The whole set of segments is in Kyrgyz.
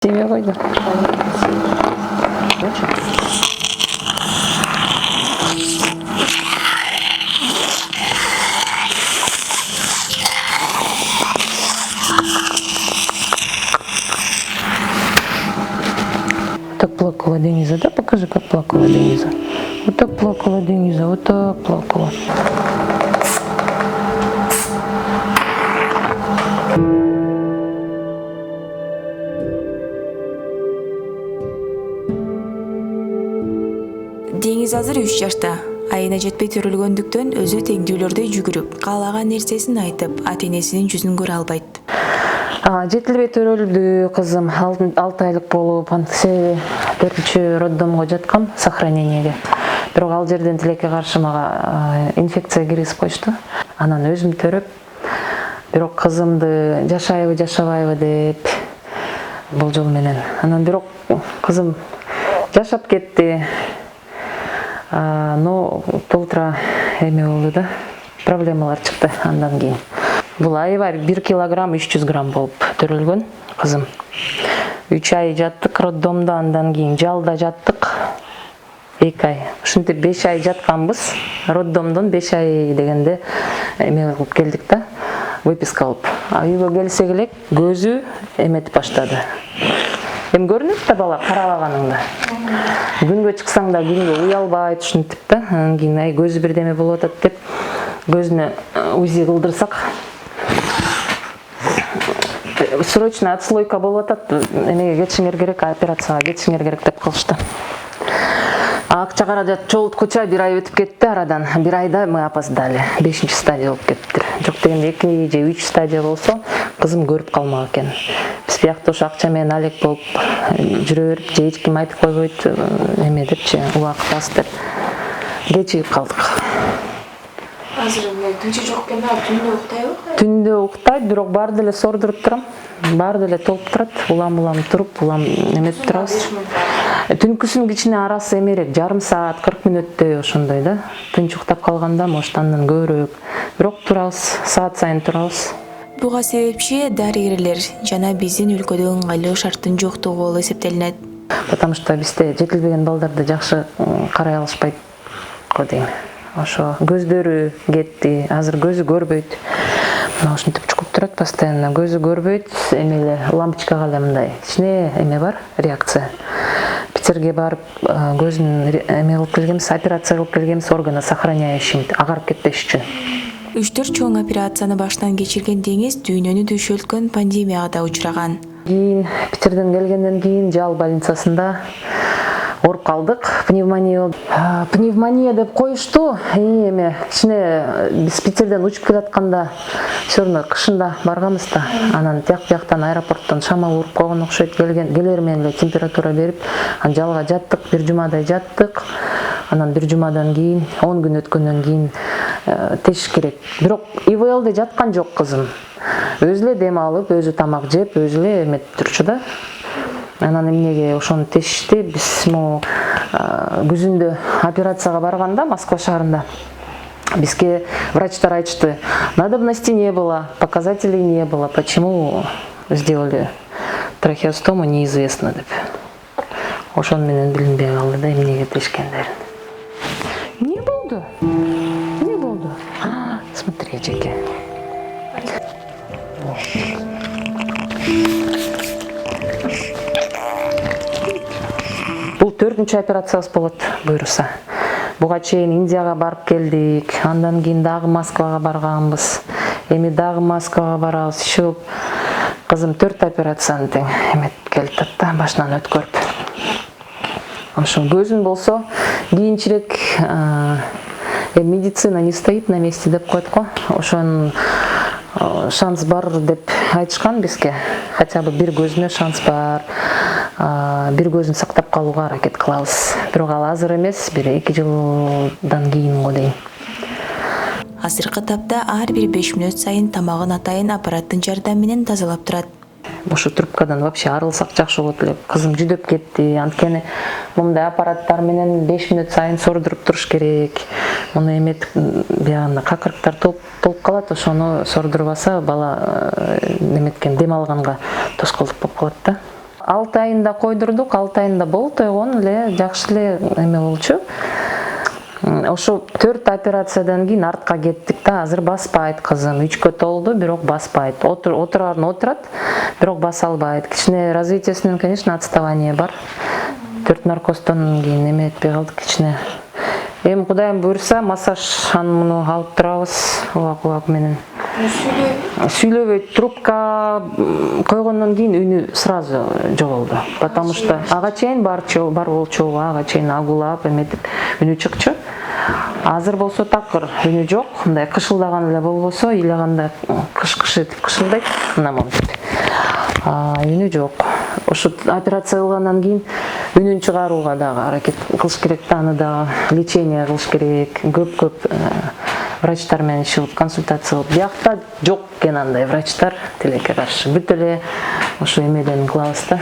Тебе койду. Так плакала Дениза, да? Покажи, как плакала Дениза. Вот так плакала Дениза, вот так плакала. Деңиз азыр 3 жашта. Айына жетпей төрөлгөндүктөн өзү теңдүүлөрдөй жүгүрүп, каалаган нерсесин айтып, ата-энесинин жүзүн көрө албайт. Жетилбей төрөлдү кызым. 6 айлык болуп, 4-чү роддомго жаткам, сохранениеге. Бирок ал жерден тилекке каршы мага инфекция киргизип коюшту. Анан өзүм төрөп, бирок кызымды жашайбы, жашабайбы деп бул жол менен. Анан бирок кызым жашап кетти. Но толтура эме болду да, проблемалар чыкты андан кийин. Бул аябай 1 килограмм 300 грамм болуп төрөлгөн кызым. 3 ай жаттык роддомдо, андан кийин жалда жаттык 2 ай. Ушинтип 5 ай жатканбыз. Роддомдон 5 ай дегенде эме кылып келдик да, выписка алып. Үйгө келсек элек көзү эметип баштады. Эми көрүнөт да бала карабаганыңда. Күнгө чыксаң да күнгө уялбайт, ушинтип да. Анан кийин көзү бирдеме болуп атат деп көзүнө УЗИ кылдырсак, срочно отслойка болуп атат, эмеге кетишиңер керек, операцияга кетишиңер керек деп кылышты. Акча каражат чогулткуча 1 ай өтүп кетти арадан. 1 айда мы опоздали. 5-чи стадия болуп кеттир. Жок дегенде 2 же 3 стадия болсо, кызым көрүп калмак экен. Биз биякта ошо акча менен алек болуп жүрө берип, же эч ким айтып койбойт, эме депчи, убакыт аз деп кечигип калдык. Азыр түнчө жок экен, түндө уктайбы? Түндө уктайт, бирок баары деле сордуруп турам. Баары деле толуп турат. Улам туруп, улам эметип турабыз. Түнкүсүн кичине арасы эмерээк, жарым саат, 40 мүнөттөй ошондой да. Тынч уктап калганда может андан көбүрөөк. Бирок турабыз, саат сайын турабыз. Буга себепчи дарыгерлер жана биздин өлкөдө ыңгайлуу шарттын жоктугу болуп эсептелинет. Потому что бизде жетилбеген балдарды жакшы карай алышпайт го дейм. Ошо көздөрү кетти, азыр көзү көрбөйт. Мына ушинтип чукуп турат постоянно, көзү көрбөйт, эмеле лампочкага эле мындай кичине эме бар, реакция. Питерге барып, көзүн эме кылып келгенбиз, операция кылып келгенбиз, органы сохраняющий, агарып кетпеш үчүн. 3-4 чоң операцияны баштан кечирген Деңиз дүйнөнү түшөлткөн пандемияга да учураган. Кийин Питерден келгенден кийин жал больницасында оруп калдык, пневмония болду. Пневмония деп коюшту. Эме кичине биз Питерден учуп келатканда, всё равно кышында барганбыз да. Анан тияктан аэропорттон шамал уруп койгон окшойт, келер менен эле температура берип, анан жалга жаттык, 1 жумадай жаттык. Анан 1 жумадан кийин, 10 күн өткөндөн кийин теш керек. Бирок ИВЛде жаткан жок кызым. Өзү эле дем алып, өзү тамак жеп, өзү эле эметип турчу да. Анан эмнеге ошону тешти, биз күзүндө операцияга барганда Москва шаарында бизге врачтар айтышты: надобности не было, показателей не было, почему сделали трахеостому, неизвестно деп. Ошон менен билинбей калды да эмнеге тешкендерин. Не болду? Не болду? Смотри, Жеке. Бул 4-чү операциябыз болот буйруса. Буга чейин Индияга барып келдик, андан кийин дагы Москвага барганбыз. Эми дагы Москвага барабыз. Иши кызым 4 операцияны тең эметип келип да, башынан өткөрүп. Ошо көзүн болсо кийинчерээк, медицина не стоит на месте деп коет го. Ошон шанс бар деп айтышкан бизге. Хотя бы 1 көзүнө шанс бар. 1 көзүн сактап калууга аракет кылабыз. Бирок ал азыр эмес, 1-2 жылдан кийин го дейм. Азыркы тапта ар бир 5 мүнөт сайын тамагын атайын аппараттын жардамы менен тазалап турат. Ошо трубкадан вообще арылсак жакшы болот эле. Кызым жүдөп кетти. Анткени мындай аппараттар менен 5 мүнөт сайын сордуруп туруш керек. Муну эметип, биягында какырыктар толуп калат, ошону сордурбаса бала эметкен, дем алганга тоскоолдук болуп калат да. 6 айында койдурдук, 6 айында болуп тойгон эле жакшы эле эме болчу. Ошо 4 операциядан кийин артка кеттик да, азыр баспайт кызым. 3кө толду, бирок баспайт. Отурарын отурат, бирок баса албайт. Кичине развитиесинен, конечно, отставание бар. 4 наркоздон кийин эме этпей калдык кичине. Эми Кудайым буйрса, массаж муну алып турабыз убак менен. Сүйлөбөйт, трубка койгондон кийин үнү сразу жоголду. Потому что ага чейин бар болчу, ага чейин агулап эметип үнү чыкчу. Азыр болсо такыр үнү жок, мындай кышылдаган эле болбосо, ыйлаганда кыш этип кышылдайт, мына монтип. Үнү жок. Ошо операция кылгандан кийин үнүн чыгарууга дагы аракет кылыш керек да, аны дагы лечение кылыш керек. Көп врачтар менен иши консультация кылып. Биякта жок экен андай врачтар тилекке каршы. Бүт эле ошо эмеден кылабыз да.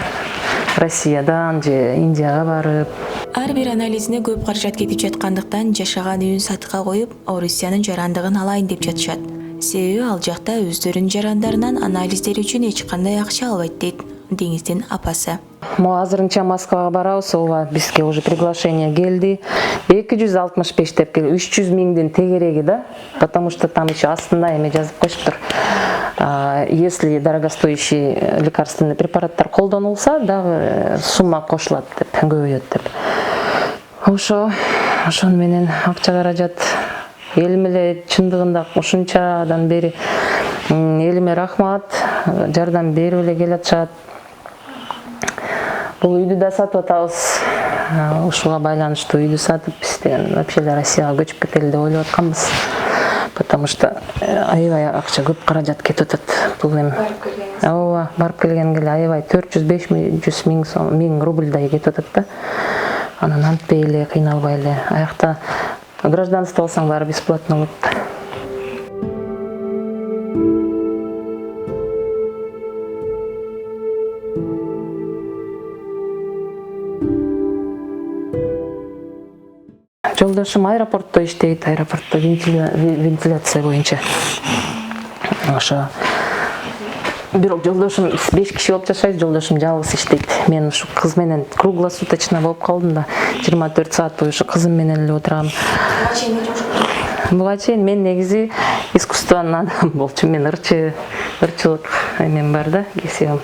Россиядан же Индияга барып. Ар бир анализине көп каражат кетип жаткандыктан жашаган үйүн сатыкка коюп, Орусиянын жарандыгын алайын деп жатышат. Себеби ал жакта өздөрүнүн жарандарынан анализдер үчүн эч кандай акча албайт дейт Деңиздин апасы. Азырынча Москвага барабыз, бизге уже приглашение келди. 265 деп келди, 300 миңдин тегереги да, потому что там еще астында эме жазып коюшуптур. Если дорогостоящий лекарственный препараттар колдонулса, дагы сумма кошулат деп, көбөйөт деп. Ошону менен акча каражат элим эле чындыгында ушунчадан бери элиме рахмат, жардам берип эле келатышат. Бул үйдү да сатып атабыз. Ушуга байланыштуу үйдү сатып, биз деген вообще Россияга көчүп кетели деп ойлоп атканбыз. Потому что аябай акча көп каражат кетип атат. Бул эми барып келгенге эле аябай 400-500 миң рубльдай кетип атат да. Анан антпей эле, кыйналбай эле. Аякта гражданство алсаң баары бесплатно болот. Жолдошум аэропортто иштейт, аэропортто вентиляция боюнча. Ошо бирок жолдошум 5 киши болуп жашайбыз, жолдошум жалгыз иштейт. Мен ушу кыз менен круглосуточно болуп калдым да, 24 саат бою ушу кызым менен эле отурам. Буга чейин мен негизи искусственный адам болчу. Мен ырчылык эмем бар да, кесибим.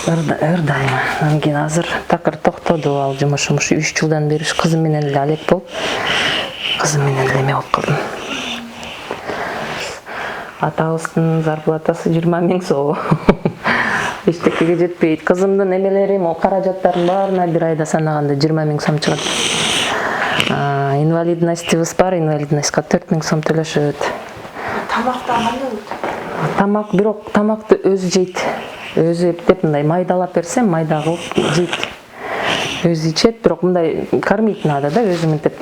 Ырдайм. Анан кийин азыр такыр токтоду ал жумушум. 3 жылдан бери кызым менен эле алек болуп, кызым менен эле эме болуп калдым. Атабыздын зарплатасы 20 миң соо. Эчтекеге жетпейт. Кызымдын эмелери, каражаттарын баарына бир айда санаганда 20 миң сом чыгат. Инвалидностьбыз бар, инвалидностька 4 миң сом төлөшөт. Тамактан кандай болот? Тамак, бирок тамакты өзү жейт. Өзү эптеп мындай майдалап берсем, майда кылып жейт. Өзү ичет, бирок мындай кормить надо да, өзү мынтип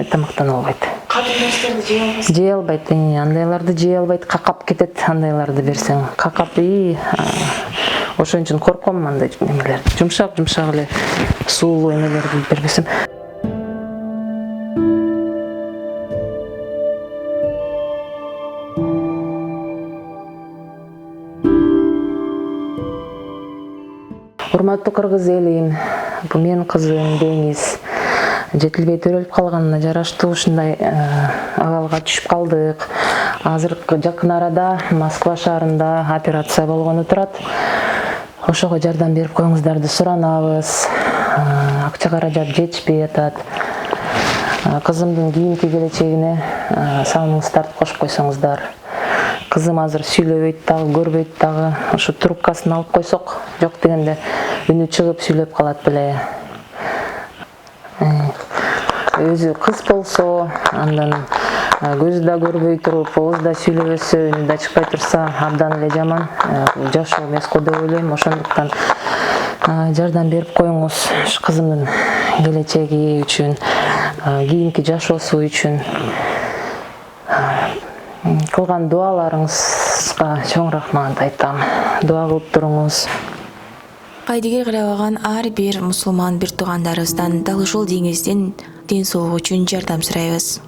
тамактана албайт. Кандай нерселерди жей албайсыз? Жей албайт, андайларды жей албайт, какап кетет андайларды берсең. Какап ошон үчүн корком андай немелерди. Жумшак эле суулуу эмелерди бербесем. Урматтуу кыргыз элим, бул менин кызым Деңиз. Жетилбей төрөлүп калганына жараштуу ушундай абалга түшүп калдык. Азыр жакын арада Москва шаарында операция болгону турат. Ошого жардам берип коюңуздарды суранабыз. Акча каражат жетишпей атат. Кызымдын кийинки келечегине салымыңызды тартып кошуп койсоңуздар. Кызым азыр сүйлөбөйт дагы, көрбөйт дагы. Ошо трубкасын алып койсок, жок дегенде үнү чыгып сүйлөп калат беле. Өзү кыз болсо, андан көзү да көрбөй туруп, ооз да сүйлөбөсө, үнү да чыкпай турса, абдан эле жаман. Жашоо эмес го деп ойлойм. Ошондуктан жардам берип коюңуз кызымдын келечеги үчүн, кийинки жашоосу үчүн. Кылган дуаларыңызга чоң рахмат айтам. Дуа кылып туруңуз. Кайдыгер карабаган ар бир мусулман бир туугандарыбыздан дал ушул Деңиздин ден соолугу үчүн жардам сурайбыз.